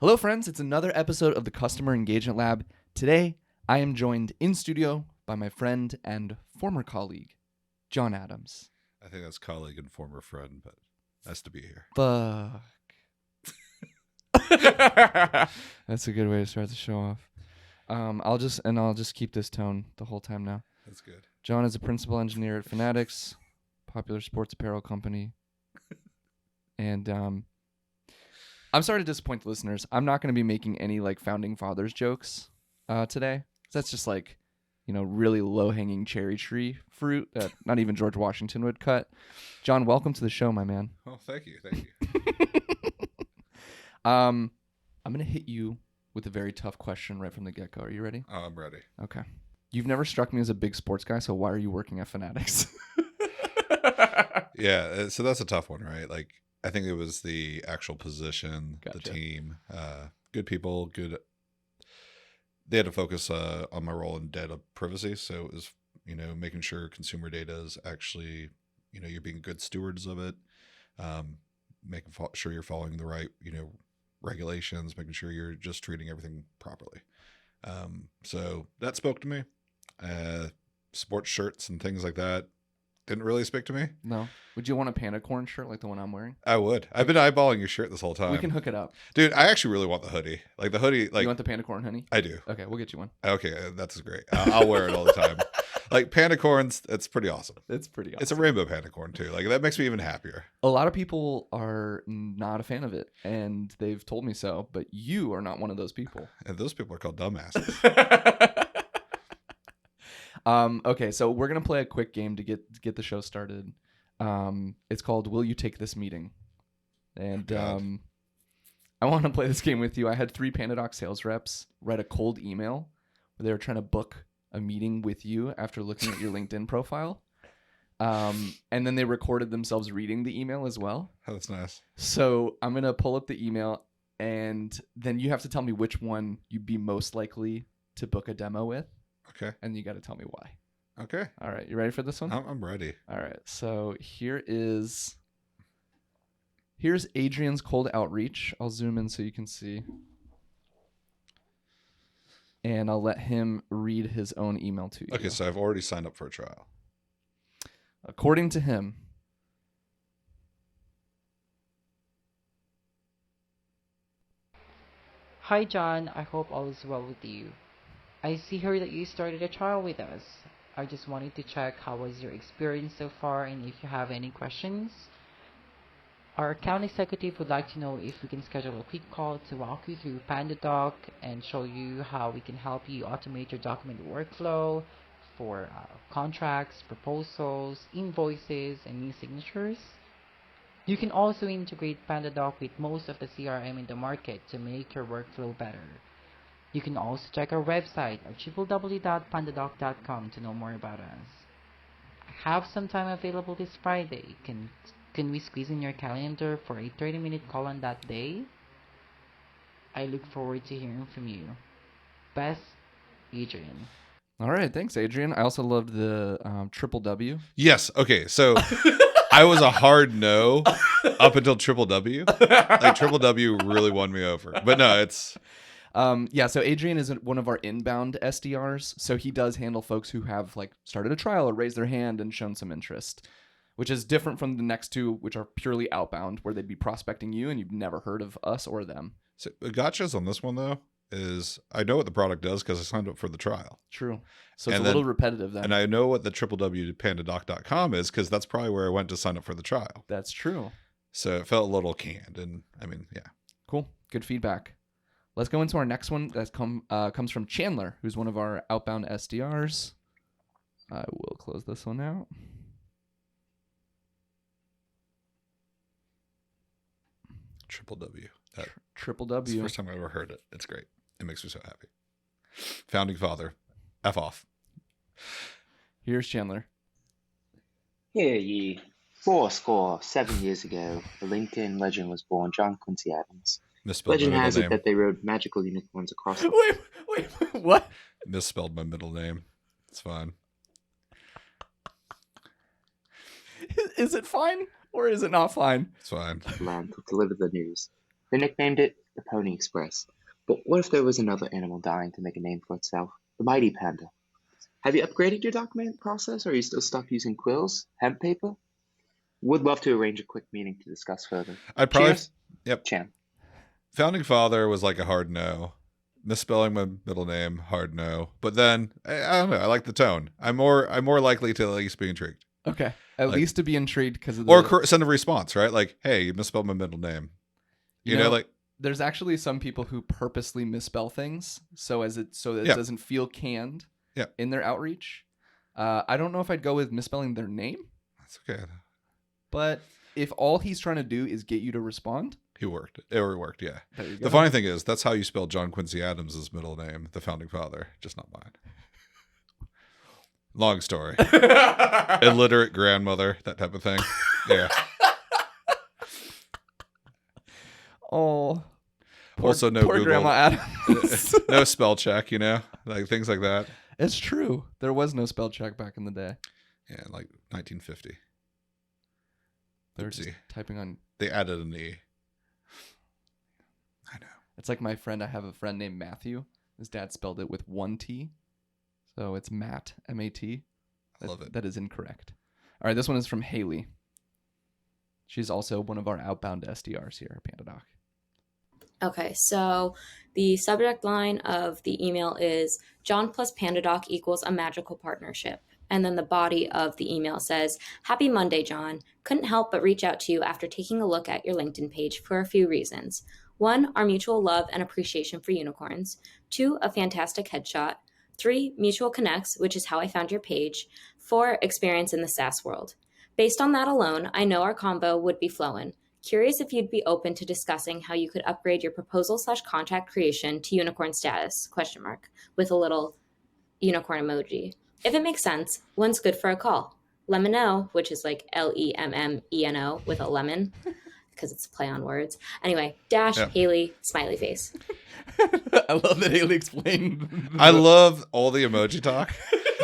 Hello, friends. It's another episode of the Customer Engagement Lab. Today, I am joined in studio by my friend and former colleague, John Adams. I think that's colleague and former friend, but nice to be here. Fuck. That's a good way to start the show off. I'll just keep this tone the whole time now. That's good. John is a principal engineer at Fanatics, popular sports apparel company, and I'm sorry to disappoint the listeners. I'm not going to be making any founding fathers jokes today. That's just really low-hanging cherry tree fruit that not even George Washington would cut. John, welcome to the show, my man. Oh, thank you. Thank you. I'm going to hit you with a very tough question right from the get-go. Are you ready? Oh, I'm ready. Okay. You've never struck me as a big sports guy, so why are you working at Fanatics? Yeah, so that's a tough one, right? I think it was the actual position, Gotcha. The team, good people, good. They had to focus on my role in data privacy, so it was making sure consumer data is actually you're being good stewards of it, making sure you're following the right regulations, making sure you're just treating everything properly. So that spoke to me. Sports shirts and things like that didn't really speak to me. No. Would you want a panda corn shirt like the one I'm wearing? I would. I've been eyeballing your shirt this whole time. We can hook it up. Dude, I actually really want the hoodie. The hoodie, You want the panda corn hoodie? I do. Okay, we'll get you one. Okay, that's great. I'll wear it all the time. Panda corns, it's pretty awesome. It's pretty awesome. It's a rainbow panda corn too. That makes me even happier. A lot of people are not a fan of it, and they've told me so, but you are not one of those people. And those people are called dumbasses. Okay, so we're going to play a quick game to get the show started. It's called Will You Take This Meeting? And I want to play this game with you. I had 3 PandaDoc sales reps write a cold email where they were trying to book a meeting with you after looking at your LinkedIn profile. And then they recorded themselves reading the email as well. Oh, that's nice. So I'm going to pull up the email, and then you have to tell me which one you'd be most likely to book a demo with. Okay. And you got to tell me why. Okay. All right. You ready for this one? I'm ready. All right. So here's Adrian's cold outreach. I'll zoom in so you can see. And I'll let him read his own email to you. Okay, so I've already signed up for a trial. According to him, Hi John, I hope all is well with you. I see here that you started a trial with us. I just wanted to check how was your experience so far and if you have any questions. Our account executive would like to know if we can schedule a quick call to walk you through PandaDoc and show you how we can help you automate your document workflow for contracts, proposals, invoices, and e-signatures. You can also integrate PandaDoc with most of the CRM in the market to make your workflow better. You can also check our website at www.pandadoc.com to know more about us. I have some time available this Friday. Can we squeeze in your calendar for a 30-minute call on that day? I look forward to hearing from you. Best, Adrian. all right. Thanks, Adrian. I also loved the triple W. Yes. Okay. So I was a hard no up until triple W. Triple W really won me over. But no, it's... So Adrian is one of our inbound SDRs. So he does handle folks who have started a trial or raised their hand and shown some interest, which is different from the next two, which are purely outbound, where they'd be prospecting you and you've never heard of us or them. So the gotchas on this one, though, is I know what the product does because I signed up for the trial. True. So it's And a little then- repetitive then. And I know what the www.pandadoc.com is because that's probably where I went to sign up for the trial. That's true. So it felt a little canned. And I mean, yeah. Cool. Good feedback. Let's go into our next one. That comes from Chandler, who's one of our outbound SDRs. I will close this one out. Triple W. Triple It's the W. first time I ever heard it. It's great. It makes me so happy. Founding father. F off. Here's Chandler. Hear ye. 7 years ago, the LinkedIn legend was born, John Quincy Adams. Misspelled Legend my has middle it name. that they rode magical unicorns across the... Wait, what? Misspelled my middle name. It's fine. Is it fine or is it not fine? It's fine. land to deliver the news. They nicknamed it the Pony Express. But what if there was another animal dying to make a name for itself? The mighty panda. Have you upgraded your document process, or are you still stuck using quills, hemp paper? Would love to arrange a quick meeting to discuss further. I'd probably, Cheers. yep. Chan. Founding father was like a hard no. Misspelling my middle name, hard no. But then I don't know. I like the tone. I'm more likely to at least be intrigued, Okay. At Like- least to be intrigued because of or send a response, right? Like, hey, you misspelled my middle name. You know, like there's actually some people who purposely misspell things so that it Yeah. doesn't feel canned Yeah. in their outreach. I don't know if I'd go with misspelling their name, that's okay. but if all he's trying to do is get you to respond, He worked. It worked. Yeah. there you go. The funny thing is, that's how you spell John Quincy Adams' middle name, the founding father, just not mine. Long story. Illiterate grandmother, that type of thing. Yeah. Oh, Also, no poor Google. Grandma Adams. No spell check, you know, like things like that. It's true. There was no spell check back in the day. Yeah, like 1950. They were just Oopsie. typing on. They added an E. I know. It's like my friend. I have a friend named Matthew. His dad spelled it with one T, so it's Matt, M-A-T. I love it. That is incorrect. All right, this one is from Haley. She's also one of our outbound SDRs here at PandaDoc. Okay, so the subject line of the email is John plus PandaDoc equals a magical partnership. And then the body of the email says, Happy Monday, John. Couldn't help but reach out to you after taking a look at your LinkedIn page for a few reasons. 1, our mutual love and appreciation for unicorns. 2, a fantastic headshot. 3, mutual connects, which is how I found your page. 4, experience in the SaaS world. Based on that alone, I know our combo would be flowing. Curious if you'd be open to discussing how you could upgrade your proposal/contract creation to unicorn status, ? With a little unicorn emoji. If it makes sense, when's good for a call? Lemon-O, which is like Lemmeno with a lemon, because it's a play on words. Anyway, dash, Yeah. Haley, smiley face. I love that Haley explained. I love all the emoji talk.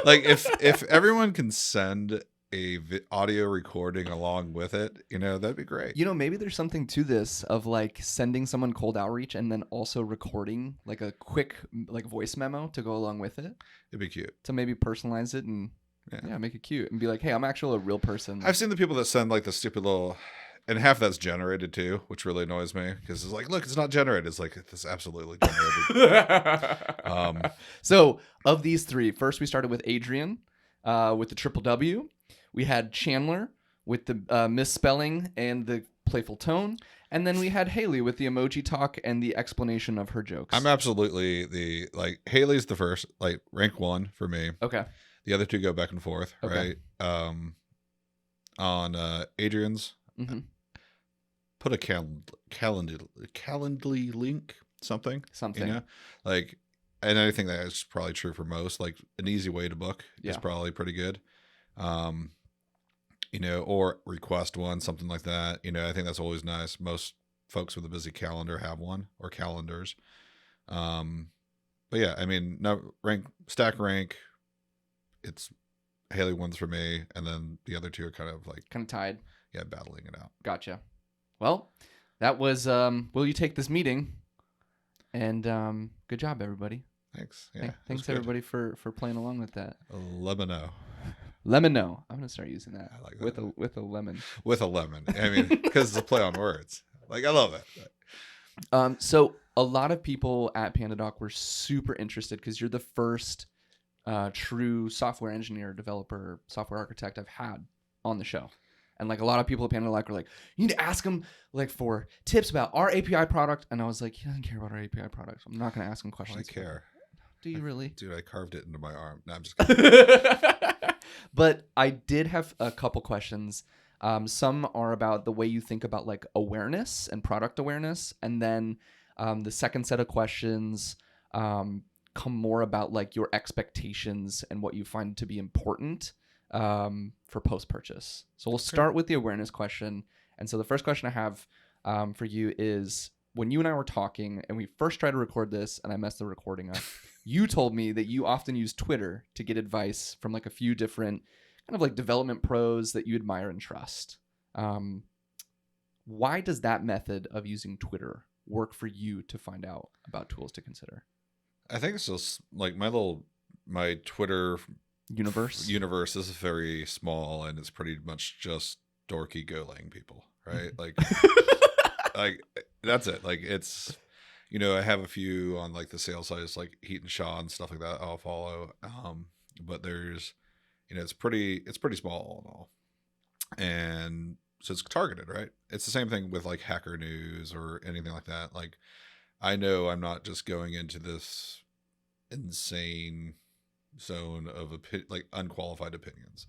Like if everyone can send a audio recording along with it, you know, that'd be great. You know, maybe there's something to this of like sending someone cold outreach and then also recording like a quick like voice memo to go along with it It'd be cute. to maybe personalize it and Yeah. make it cute and be like, hey, I'm actually a real person. I've seen the people that send like the stupid little, and half that's generated too, which really annoys me because it's like, look, it's not generated. It's like, it's absolutely generated. So of these three, first we started with Adrian with the triple W. We had Chandler with the misspelling and the playful tone. And then we had Haley with the emoji talk and the explanation of her jokes. I'm absolutely Haley's the first, like rank 1 for me. Okay. The other two go back and forth, Okay. right? On Adrian's, Mm-hmm. put a Calendly link, something, Something. you know, like, and I think that is probably true for most. Like an easy way to book is Yeah. probably pretty good. You know, or request one, something like that. You know, I think that's always nice. Most folks with a busy calendar have one or calendars. But yeah, I mean, no stack rank. It's Haley wins for me, and then the other two are kind of like, Kind of tied. yeah, battling it out. Gotcha. Well, that was Will You Take This Meeting? And good job, everybody. Thanks. Yeah, it Thanks was good. everybody for playing along with that. Lemon-O. Lemon-O. I'm gonna start using that. I like with that. with a lemon. With a lemon. I mean, because it's a play on words. Like, I love it. So a lot of people at PandaDoc were super interested because you're the first true software engineer, developer, software architect I've had on the show. And like a lot of people at PandaDoc were like, you need to ask him like for tips about our API product. And I was like, he doesn't care about our API product. So I'm not going to ask him questions. I care. Do you really? Dude, I carved it into my arm. No, I'm just kidding. But I did have a couple questions. Some are about the way you think about like awareness and product awareness. And then the second set of questions come more about like your expectations and what you find to be important for post-purchase. So we'll start with the awareness question. And so the first question I have for you is, when you and I were talking and we first tried to record this and I messed the recording up, you told me that you often use Twitter to get advice from like a few different kind of like development pros that you admire and trust. Why does that method of using Twitter work for you to find out about tools to consider? I think it's just like my Twitter Universe is very small, and it's pretty much just dorky Golang people, right? Like, like that's it. Like it's, I have a few on like the sales sites, like Heat and Shaw and stuff like that I'll follow. But there's, it's pretty small all in all. And so it's targeted, right? It's the same thing with like Hacker News or anything like that. Like, I know I'm not just going into this insane zone of like unqualified opinions.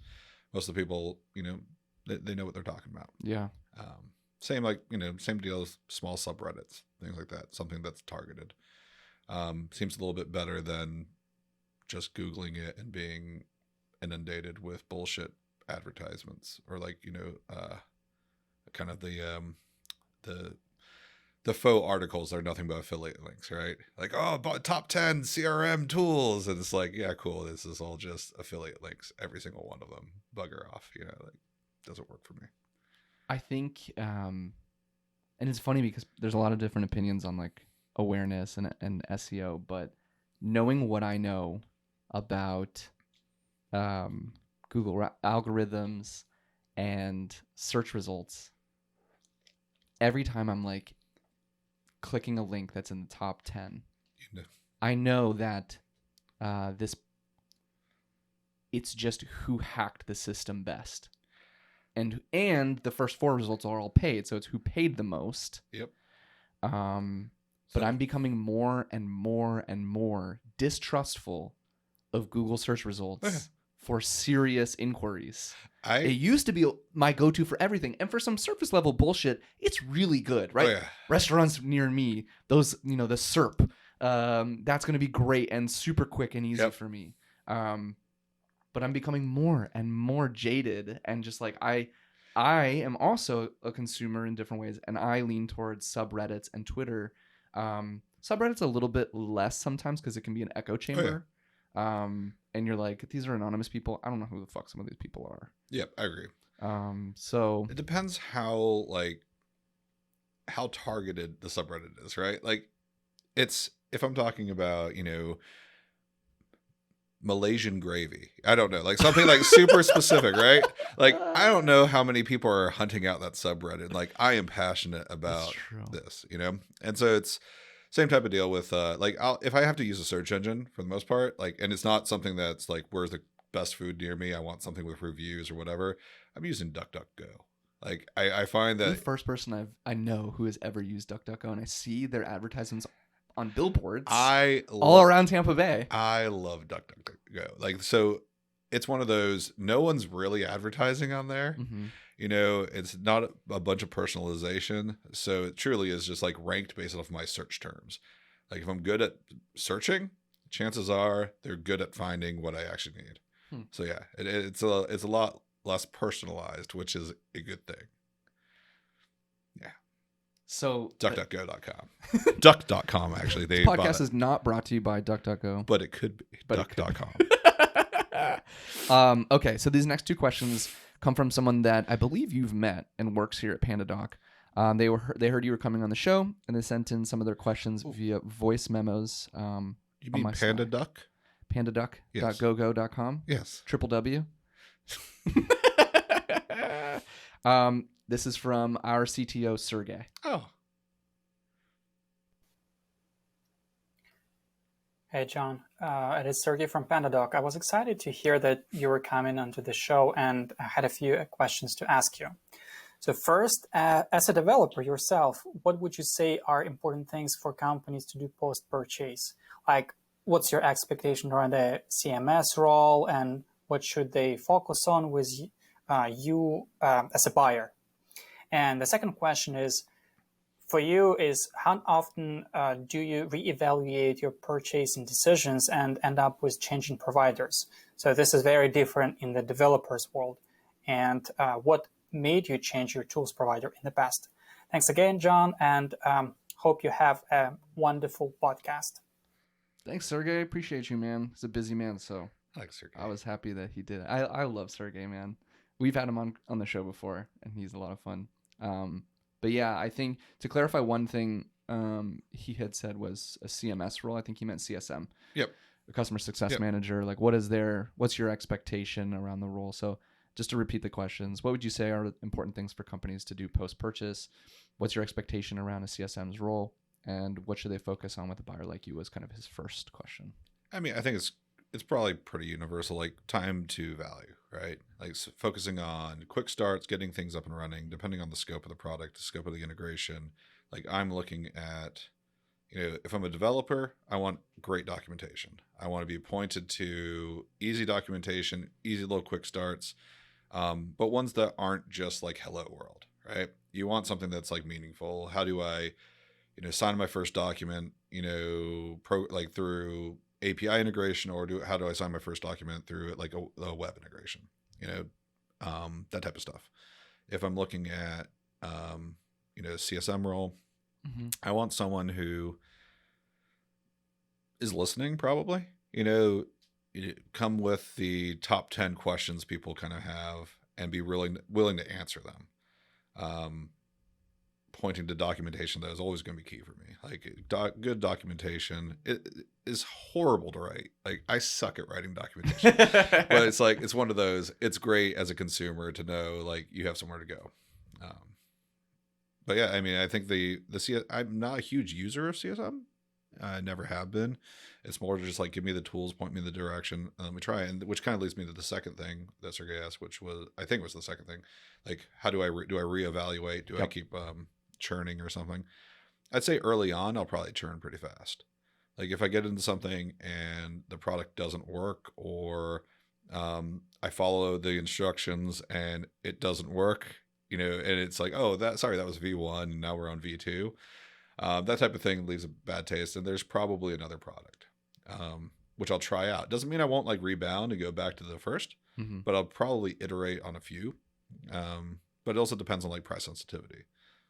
Most of the people, they know what they're talking about. Yeah. Same same deal as small subreddits, things like that. Something that's targeted. Seems a little bit better than just Googling it and being inundated with bullshit advertisements, or like kind of the faux articles that are nothing but affiliate links, right? Like, oh, top 10 CRM tools, and it's like, yeah, cool, this is all just affiliate links, every single one of them. Bugger off, like, doesn't work for me. I think and it's funny because there's a lot of different opinions on like awareness and SEO, but knowing what I know about Google algorithms and search results, every time I'm like clicking a link that's in the top 10, I know that it's just who hacked the system best. And the first 4 results are all paid, so it's who paid the most. Yep. But I'm becoming more and more and more distrustful of Google search results for serious inquiries. It used to be my go-to for everything, and for some surface level bullshit, it's really good, right? Oh, yeah. Restaurants near me, those, the SERP, that's going to be great and super quick and easy for me. But I'm becoming more and more jaded, and just like I am also a consumer in different ways, and I lean towards subreddits and Twitter. Subreddit's a little bit less sometimes because it can be an echo chamber. And you're like, these are anonymous people. I don't know who the fuck some of these people are. Yep, I agree. So it depends how targeted the subreddit is, right? Like, it's, if I'm talking about, Malaysian gravy, I don't know, like something like super specific, right? Like, I don't know how many people are hunting out that subreddit. Like, I am passionate about this, and so it's same type of deal with if I have to use a search engine for the most part, like, and it's not something that's like, where's the best food near me, I want something with reviews or whatever, I'm using DuckDuckGo. Like, I find that the first person I know who has ever used DuckDuckGo, and I see their advertisements on billboards all around Tampa Bay. I love DuckDuckGo. Like, so it's one of those, no one's really advertising on there. Mm-hmm. It's not a bunch of personalization. So it truly is just like ranked based off my search terms. Like, if I'm good at searching, chances are they're good at finding what I actually need. So yeah, it's a lot less personalized, which is a good thing. Yeah. So DuckDuckGo.com. Duck.com, actually. This podcast is not brought to you by DuckDuckGo. But it could be. Duck.com. Okay, so these next 2 questions come from someone that I believe you've met and works here at PandaDoc. They heard you were coming on the show, and they sent in some of their questions via voice memos. You mean PandaDoc? PandaDoc.gogo.com? Yes. W. This is from our CTO, Sergey. Oh. Hey, John. It is Sergey from PandaDoc. I was excited to hear that you were coming onto the show, and I had a few questions to ask you. So first, as a developer yourself, what would you say are important things for companies to do post-purchase? Like, what's your expectation around the CMS role, and what should they focus on with you as a buyer? And the second question is, for you, is how often do you reevaluate your purchasing decisions and end up with changing providers? So this is very different in the developer's world. And what made you change your tools provider in the past? Thanks again, John, and hope you have a wonderful podcast. Thanks, Sergey. Appreciate you, man. He's a busy man, so Thanks, Sergey. I was happy that he did it. I love Sergey, man. We've had him on the show before, and he's a lot of fun. But yeah, I think to clarify one thing he had said was a CMS role. I think he meant CSM. Yep. A customer success Yep. manager. Like, what's your expectation around the role? So just to repeat the questions, what would you say are important things for companies to do post-purchase? What's your expectation around a CSM's role? And what should they focus on with a buyer like you was kind of his first question. I mean, I think it's probably pretty universal, like time to value, right? Like focusing on quick starts, getting things up and running, depending on the scope of the product, the scope of the integration. Like I'm looking at, if I'm a developer, I want great documentation. I want to be pointed to easy documentation, easy little quick starts, but ones that aren't just like hello world, right? You want something that's like meaningful. How do I, sign my first document, through API integration, or how do I sign my first document through it like a web integration, that type of stuff. If I'm looking at, CSM role, I want someone who is listening, probably, come with the top 10 questions people kind of have and be willing to answer them. Pointing to documentation, that is always going to be key for me. Like good documentation. It is horrible to write. Like I suck at writing documentation, but it's one of those. It's great as a consumer to know like you have somewhere to go. But yeah, I mean, I think I'm not a huge user of CSM. I never have been. It's more just like give me the tools, point me in the direction, and let me try. And which kind of leads me to the second thing that Sergey asked, which I think was the second thing. Like, how do I reevaluate? Do I keep churning or something? I'd say early on, I'll probably churn pretty fast. Like if I get into something and the product doesn't work, or I follow the instructions and it doesn't work, and it's like, oh, that was V1 and now we're on V2. That type of thing leaves a bad taste, and there's probably another product, which I'll try out. Doesn't mean I won't like rebound and go back to the first, but I'll probably iterate on a few. But it also depends on like price sensitivity.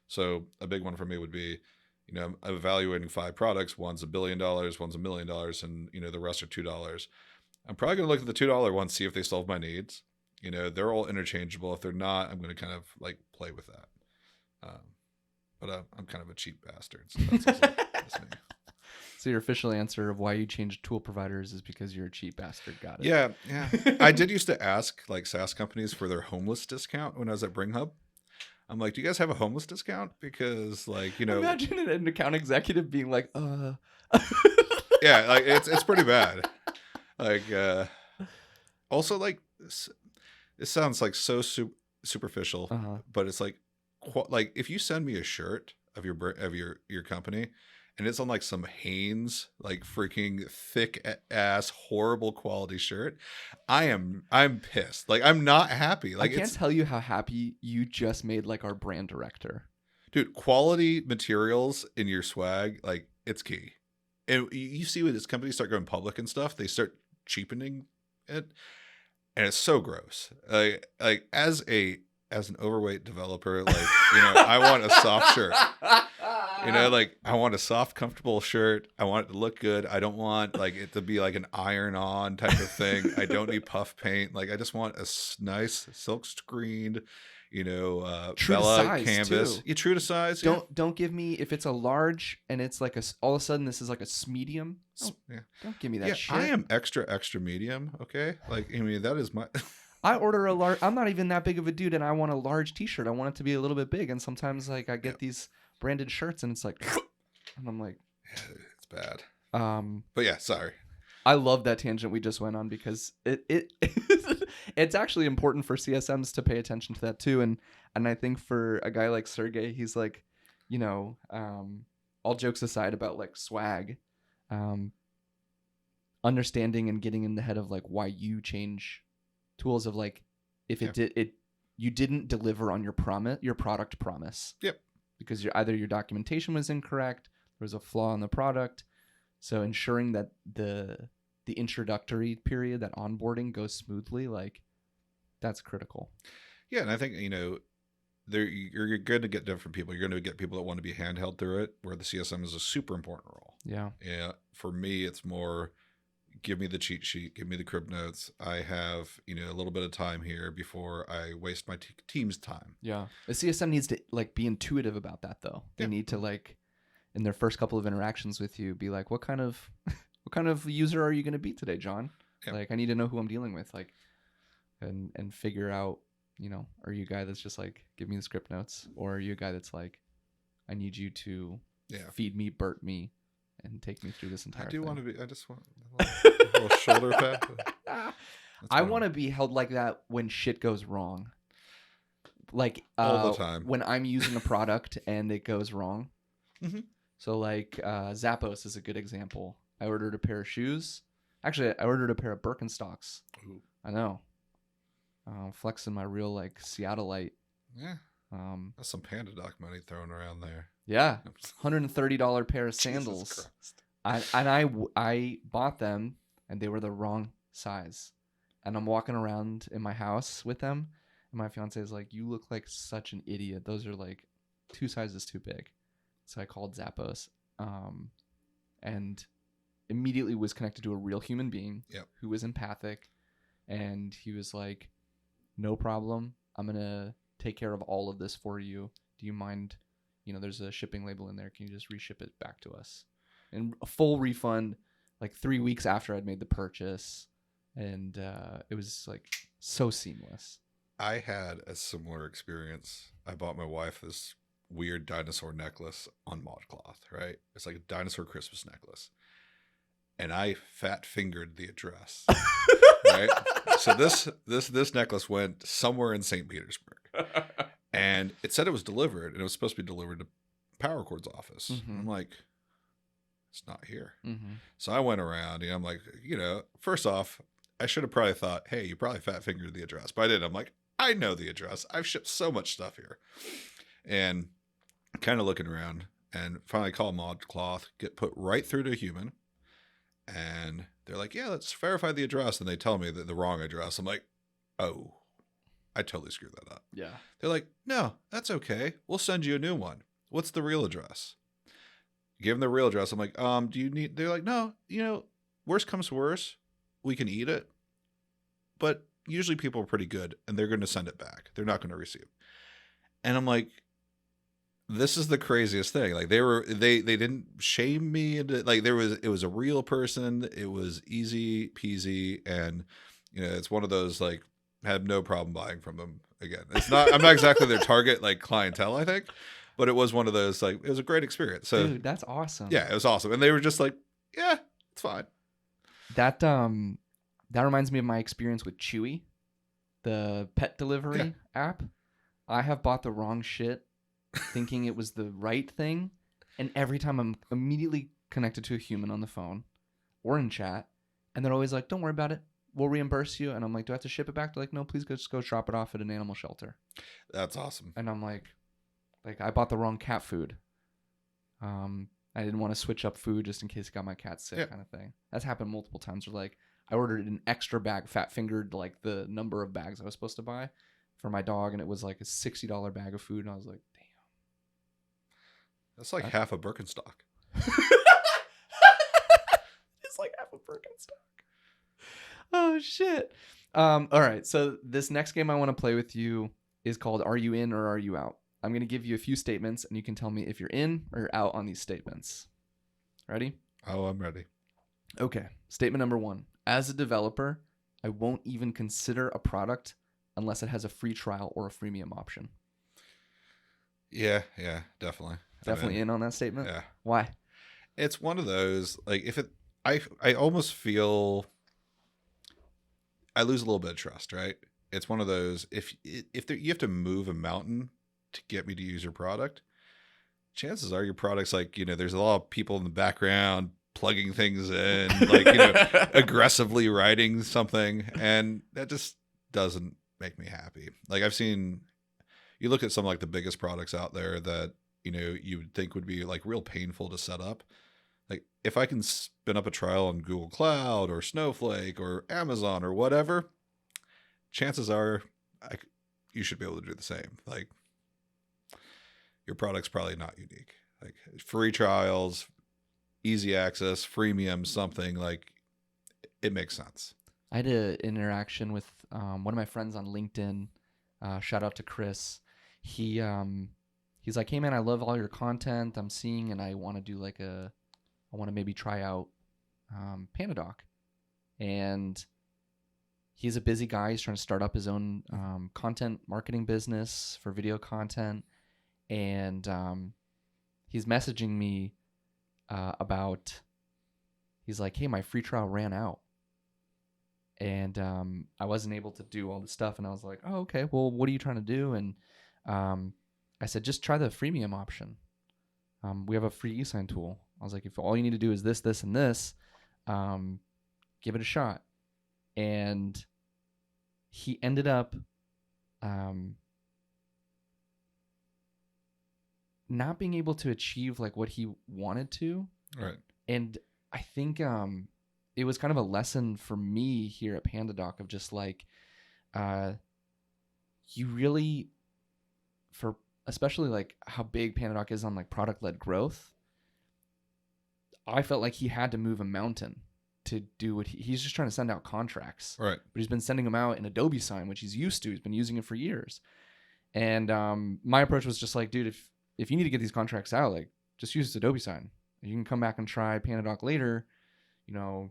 So a big one for me would be, I'm evaluating 5 products. One's $1 billion, one's $1 million, and the rest are $2. I'm probably going to look at the $2 ones, see if they solve my needs. They're all interchangeable. If they're not, I'm going to kind of like play with that. But I'm kind of a cheap bastard. So that's me. So your official answer of why you changed tool providers is because you're a cheap bastard. Got it. Yeah. I did used to ask like SaaS companies for their homeless discount when I was at BringHub. I'm like, do you guys have a homeless discount? Because like, imagine an account executive being like, yeah, like it's pretty bad. Like, also like, it sounds like so superficial, but it's like if you send me a shirt of your company and it's on like some Hanes, like freaking thick ass, horrible quality shirt, I'm pissed. Like I'm not happy. Like I can't tell you how happy you just made like our brand director. Dude, quality materials in your swag, like it's key. And you see when this companies start going public and stuff, they start cheapening it. And it's so gross. Like as an overweight developer, like, I want a soft shirt. Like I want a soft, comfortable shirt. I want it to look good. I don't want like it to be like an iron-on type of thing. I don't need puff paint. Like I just want a nice silk screened, true Bella to size canvas. Too. You true to size. Don't give me if it's a large and it's like all of a sudden this is like a medium. Don't give me that shit. I am extra medium. Okay, like I mean that is my. I order a large. I'm not even that big of a dude, and I want a large T-shirt. I want it to be a little bit big, and sometimes like I get these branded shirts, and it's like, and I'm like, yeah, it's bad. But yeah, sorry. I love that tangent we just went on because it's actually important for CSMs to pay attention to that too, and I think for a guy like Sergey, he's like, all jokes aside about like swag, understanding and getting in the head of like why you change tools of like if you didn't deliver on your product promise. Yep. Because either your documentation was incorrect, there was a flaw in the product. So ensuring that the introductory period, that onboarding goes smoothly, like that's critical. Yeah, and I think you're going to get different people. You're going to get people that want to be handheld through it, where the CSM is a super important role. Yeah. Yeah. For me, it's more give me the cheat sheet, give me the crib notes. I have a little bit of time here before I waste my team's time. Yeah. The CSM needs to like be intuitive about that though. They need to like in their first couple of interactions with you, be like, what kind of user are you going to be today, John? Yeah. Like, I need to know who I'm dealing with, like, and figure out, you know, are you a guy that's just like, give me the script notes, or are you a guy that's like, I need you to feed me, burp me, and take me through this entire thing. I just want a little shoulder pad. I want to be held like that when shit goes wrong. Like all the time. When I'm using a product and it goes wrong. Mm-hmm. So like Zappos is a good example. I ordered a pair of shoes. Actually, I ordered a pair of Birkenstocks. Ooh. I know. Flexing my real like Seattleite. Yeah. That's some PandaDoc money thrown around there. Yeah. $130 pair of sandals. I bought them and they were the wrong size. And I'm walking around in my house with them. And my fiance is like, you look like such an idiot. Those are like 2 sizes too big. So I called Zappos. And immediately was connected to a real human being who was empathic. And he was like, no problem. I'm going to take care of all of this for you. Do you mind? You know, there's a shipping label in there. Can you just reship it back to us? And a full refund like 3 weeks after I'd made the purchase. And it was like so seamless. I had a similar experience. I bought my wife this weird dinosaur necklace on ModCloth, right? It's like a dinosaur Christmas necklace. And I fat fingered the address. Right? So this necklace went somewhere in St. Petersburg. And it said it was delivered, and it was supposed to be delivered to Power Chord's office. Mm-hmm. I'm like, it's not here. Mm-hmm. So I went around, and I'm like, you know, first off, I should have probably thought, hey, you probably fat fingered the address. But I didn't. I'm like, I know the address. I've shipped so much stuff here. And kind of looking around, and finally call ModCloth, get put right through to a human. And they're like, yeah, let's verify the address. And they tell me the wrong address. I'm like, oh, I totally screwed that up. Yeah. They're like, no, that's okay. We'll send you a new one. What's the real address? Give them the real address. I'm like, do you need, they're like, no, you know, worst comes to worst, we can eat it. But usually people are pretty good and they're going to send it back. They're not going to receive. And I'm like, this is the craziest thing. Like they didn't shame me into, like it was a real person. It was easy peasy. And you know, it's one of those, like, had no problem buying from them again. I'm not exactly their target, like, clientele, I think, but it was one of those, like, it was a great experience. So dude, that's awesome. Yeah, it was awesome. And they were just like, yeah, it's fine. That reminds me of my experience with Chewy, the pet delivery app. I have bought the wrong shit thinking it was the right thing. And every time I'm immediately connected to a human on the phone or in chat, and they're always like, don't worry about it. We'll reimburse you. And I'm like, do I have to ship it back? They're like, no, please just go drop it off at an animal shelter. That's awesome. And I'm like I bought the wrong cat food. I didn't want to switch up food just in case it got my cat sick, kind of thing. That's happened multiple times. Where like I ordered an extra bag, fat fingered like the number of bags I was supposed to buy for my dog, and it was like a $60 bag of food, and I was like, damn. That's like half a Birkenstock. It's like half a Birkenstock. Oh shit. All right, so this next game I want to play with you is called Are You In or Are You Out? I'm going to give you a few statements, and you can tell me if you're in or out on these statements. Ready? Oh, I'm ready. Okay. Statement number 1. As a developer, I won't even consider a product unless it has a free trial or a freemium option. Yeah, definitely. Definitely in on that statement? Yeah. Why? It's one of those, like, if it, I almost feel I lose a little bit of trust, right? It's one of those, if you have to move a mountain to get me to use your product, chances are your product's like, you know, there's a lot of people in the background plugging things in, like, you know, aggressively writing something, and that just doesn't make me happy. Like, I've seen, you look at some like the biggest products out there that, you know, you would think would be like real painful to set up. Like, if I can spin up a trial on Google Cloud or Snowflake or Amazon or whatever, chances are you should be able to do the same. Like, your product's probably not unique. Like, free trials, easy access, freemium, something, like, it makes sense. I had an interaction with one of my friends on LinkedIn. Shout out to Chris. He he's like, hey man, I love all your content I'm seeing, and I want to do like I want to maybe try out PandaDoc. And he's a busy guy. He's trying to start up his own content marketing business for video content. And he's messaging me he's like, hey, my free trial ran out. And I wasn't able to do all the stuff. And I was like, oh, okay, well, what are you trying to do? And I said, just try the freemium option. We have a free e-sign tool. I was like, if all you need to do is this, this, and this, give it a shot. And he ended up not being able to achieve like what he wanted to. Right. And I think it was kind of a lesson for me here at PandaDoc of just like you really, for especially like how big PandaDoc is on like product-led growth, I felt like he had to move a mountain to do what he's just trying to send out contracts. Right. But he's been sending them out in Adobe Sign, which he's used to. He's been using it for years. And my approach was just like, dude, if you need to get these contracts out, like just use Adobe Sign. You can come back and try PandaDoc later, you know.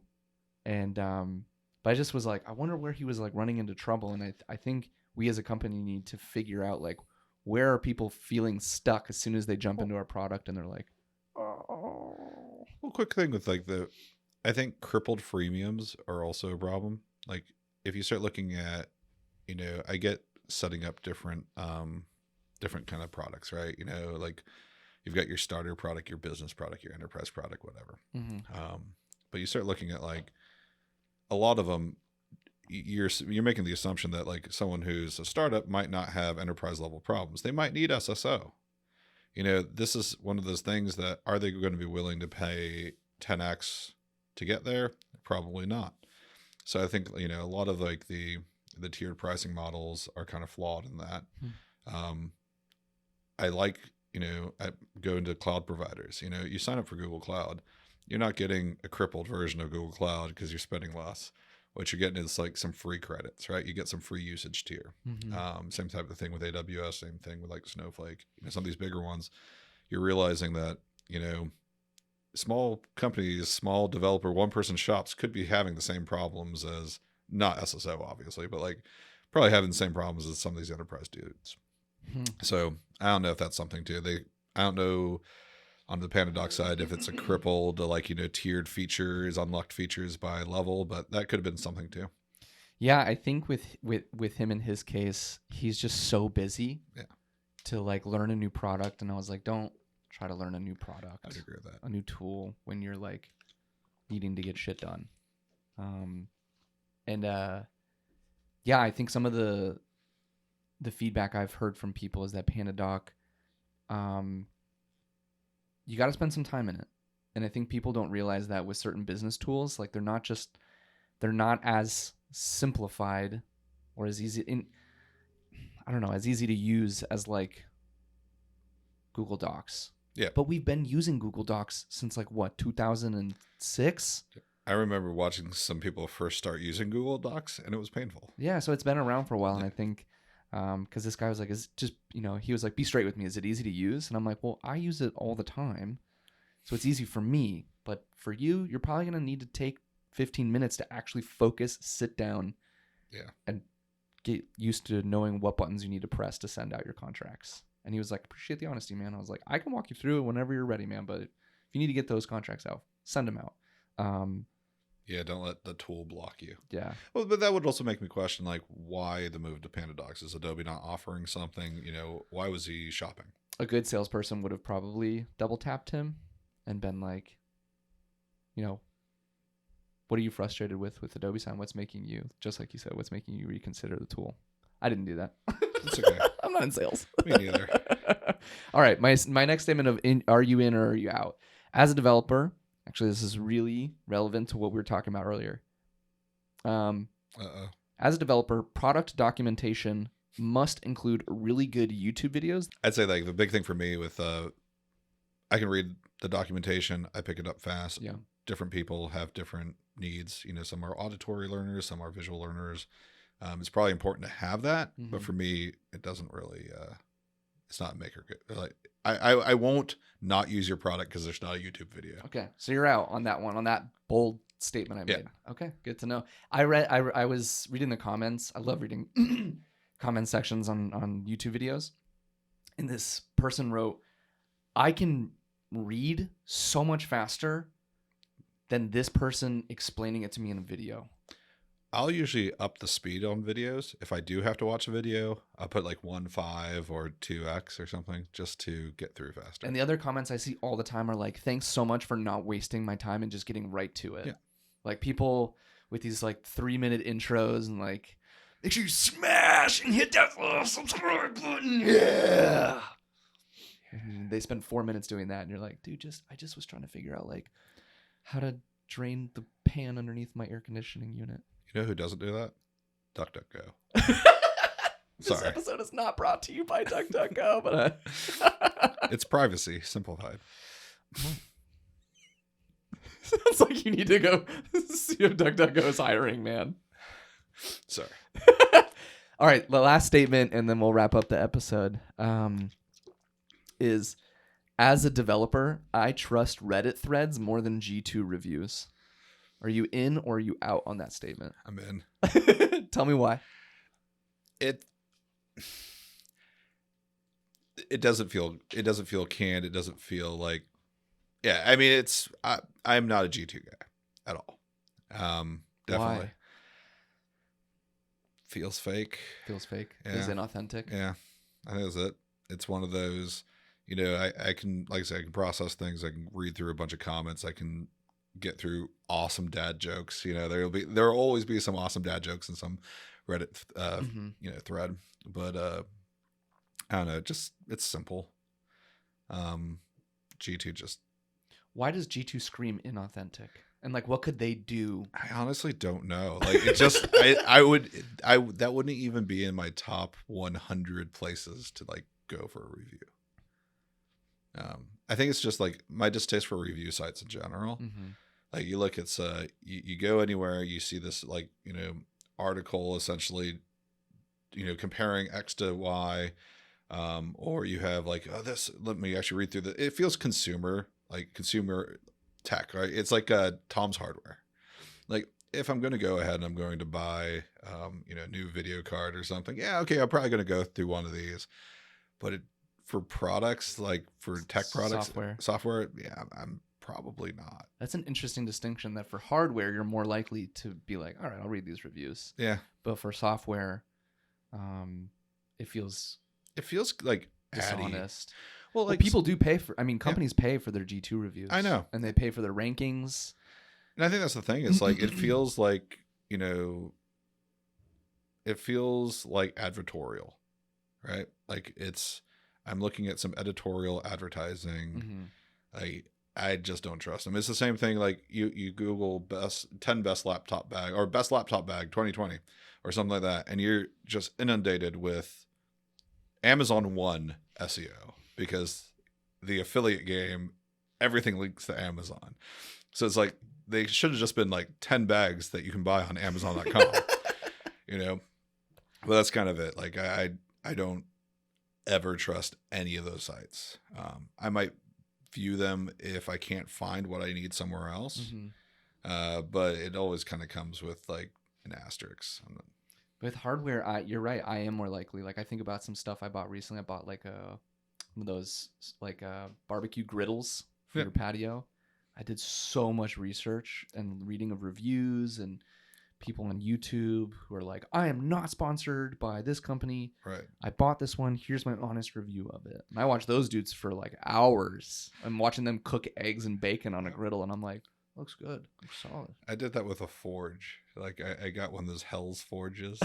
And but I just was like, I wonder where he was like running into trouble. And I think we as a company need to figure out like where are people feeling stuck as soon as they jump into our product and they're like, oh. Well, quick thing with like I think crippled freemiums are also a problem. Like if you start looking at, you know, I get setting up different kind of products, right? You know, like you've got your starter product, your business product, your enterprise product, whatever. Mm-hmm. But you start looking at like a lot of them, you're making the assumption that like someone who's a startup might not have enterprise level problems. They might need SSO. You know, this is one of those things that are they going to be willing to pay 10x to get there? Probably not. So I think, you know, a lot of like the tiered pricing models are kind of flawed in that. I like, you know, I go into cloud providers. You know, you sign up for Google Cloud, you're not getting a crippled version of Google Cloud because you're spending less. What you're getting is like some free credits, right? You get some free usage tier. Mm-hmm. Same type of thing with AWS, same thing with like Snowflake. You know, some of these bigger ones, you're realizing that, you know, small companies, small developer, one-person shops could be having the same problems as, not SSO obviously, but like probably having the same problems as some of these enterprise dudes. So I don't know if that's something too. I don't know on the PandaDoc side if it's a crippled, like, you know, tiered features, unlocked features by level, but that could have been something too. Yeah, I think with him in his case, he's just so busy to like learn a new product. And I was like, don't try to learn a new product. I'd agree with that. A new tool when you're like needing to get shit done. Yeah, I think some of the feedback I've heard from people is that PandaDoc, you got to spend some time in it. And I think people don't realize that with certain business tools, like they're not as simplified or as easy as easy to use as like Google Docs. Yeah. But we've been using Google Docs since like what, 2006? I remember watching some people first start using Google Docs and it was painful. Yeah, so it's been around for a while. And I think because this guy was like, is just, you know, he was like, be straight with me. Is it easy to use? And I'm like, well, I use it all the time. So it's easy for me. But for you, you're probably going to need to take 15 minutes to actually focus, sit down, and get used to knowing what buttons you need to press to send out your contracts. And he was like, appreciate the honesty, man. I was like, I can walk you through it whenever you're ready, man. But if you need to get those contracts out, send them out. Yeah, don't let the tool block you. Yeah. Well, but that would also make me question, like, why the move to PandaDocs? Is Adobe not offering something? You know, why was he shopping? A good salesperson would have probably double tapped him and been like, you know, what are you frustrated with Adobe Sign? What's making you, just like you said, what's making you reconsider the tool? I didn't do that. It's okay. I'm not in sales. Me neither. All right. My next statement of are you in or are you out? As a developer, actually, this is really relevant to what we were talking about earlier. As a developer, product documentation must include really good YouTube videos. I'd say like the big thing for me with I can read the documentation, I pick it up fast. Yeah. Different people have different needs. You know, some are auditory learners, some are visual learners. It's probably important to have that, but for me, it doesn't really It's not make or get. Like I won't not use your product because there's not a YouTube video. Okay, so you're out on that one, on that bold statement I made. Yeah. Okay, good to know. I was reading the comments. I love reading comment sections on YouTube videos, and this person wrote, "I can read so much faster than this person explaining it to me in a video." I'll usually up the speed on videos. If I do have to watch a video, I'll put like 1.5 or 2x or something just to get through faster. And the other comments I see all the time are like, "Thanks so much for not wasting my time and just getting right to it." Yeah. Like people with these like 3-minute intros and like, "Make sure you smash and hit that subscribe button." Yeah. And they spend 4 minutes doing that, and you're like, "Dude, I just was trying to figure out like how to drain the pan underneath my air conditioning unit." You know who doesn't do that? DuckDuckGo. This Sorry. episode is not brought to you by DuckDuckGo, but It's privacy simplified. sounds like you need to go see if DuckDuckGo is hiring, man. Sorry. All right, the last statement, and then we'll wrap up the episode. Is as a developer, I trust Reddit threads more than G2 reviews. Are you in or are you out on that statement? I'm in. Tell me why. It doesn't feel canned. It doesn't feel like, yeah. I mean, I'm not a G2 guy at all. Definitely. Why? Feels fake. Feels fake. Yeah. Is inauthentic. Yeah, I think that's it. It's one of those, you know, I can, like I said, I can process things. I can read through a bunch of comments. I can get through awesome dad jokes. You know, there'll always be some awesome dad jokes in some Reddit, thread. But I don't know. Just it's simple. G2 just. Why does G2 scream inauthentic? And like, what could they do? I honestly don't know. Like, it just, that wouldn't even be in my top 100 places to like go for a review. I think it's just like my distaste for review sites in general. Mm-hmm. Like you look at you go anywhere, you see this like, you know, article essentially, you know, comparing X to Y, or you have like, oh, this, let me actually read through it feels consumer tech, right? It's like Tom's Hardware. Like if I'm going to go ahead and I'm going to buy, you know, a new video card or something, yeah, okay, I'm probably going to go through one of these, but for products, like for tech products, software, yeah, I'm probably not. That's an interesting distinction, that for hardware, you're more likely to be like, all right, I'll read these reviews. Yeah. But for software, it feels like dishonest. Well, like people do pay for, companies pay for their G2 reviews. I know. And they pay for their rankings. And I think that's the thing. It's like, it feels like, you know, it feels like advertorial, right? Like I'm looking at some editorial advertising. Mm-hmm. I just don't trust them. It's the same thing. Like you Google 10 best laptop bag or best laptop bag 2020 or something like that. And you're just inundated with Amazon One SEO because the affiliate game, everything links to Amazon. So it's like, they should have just been like 10 bags that you can buy on Amazon.com, you know, but that's kind of it. Like I don't ever trust any of those sites. I might view them if I can't find what I need somewhere else. Mm-hmm. But it always kind of comes with like an asterisk. With hardware, you're right. I am more likely. Like I think about some stuff I bought recently. I bought like one of those like barbecue griddles for your patio. I did so much research and reading of reviews and people on YouTube who are like, I am not sponsored by this company. Right. I bought this one. Here's my honest review of it. And I watch those dudes for like hours. I'm watching them cook eggs and bacon on a griddle, and I'm like, looks good. Looks solid. I did that with a forge. Like I got one of those Hell's forges.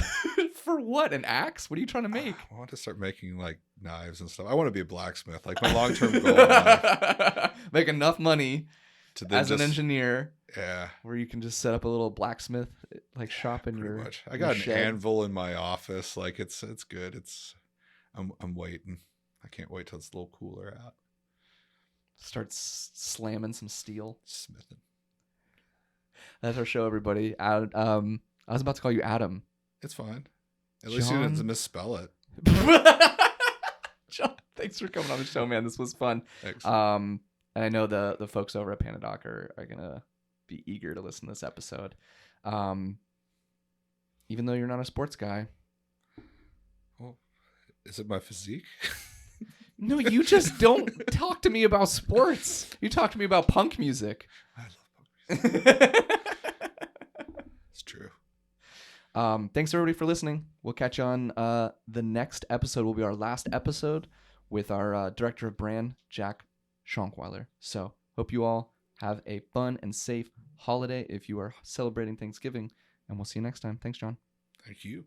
For what? An axe? What are you trying to make? I want to start making like knives and stuff. I want to be a blacksmith. Like my long-term goal in life. Make enough money as an engineer. Yeah. Where you can just set up a little blacksmith like shop in your much. I got an shed. anvil in my office. Like it's good. I'm waiting. I can't wait till it's a little cooler out. Start slamming some steel. Smithing. That's our show, everybody. I was about to call you Adam. It's fine. At least you didn't misspell it. John. Thanks for coming on the show, man. This was fun. Thanks. And I know the folks over at PandaDoc are gonna be eager to listen to this episode. Even though you're not a sports guy. Well, is it my physique? No, you just don't talk to me about sports. You talk to me about punk music. I love punk music. It's true. Thanks everybody for listening. We'll catch you on the next episode. Will be our last episode with our director of brand, Jack Schonkweiler. So hope you all have a fun and safe holiday if you are celebrating Thanksgiving, and we'll see you next time. Thanks, John. Thank you.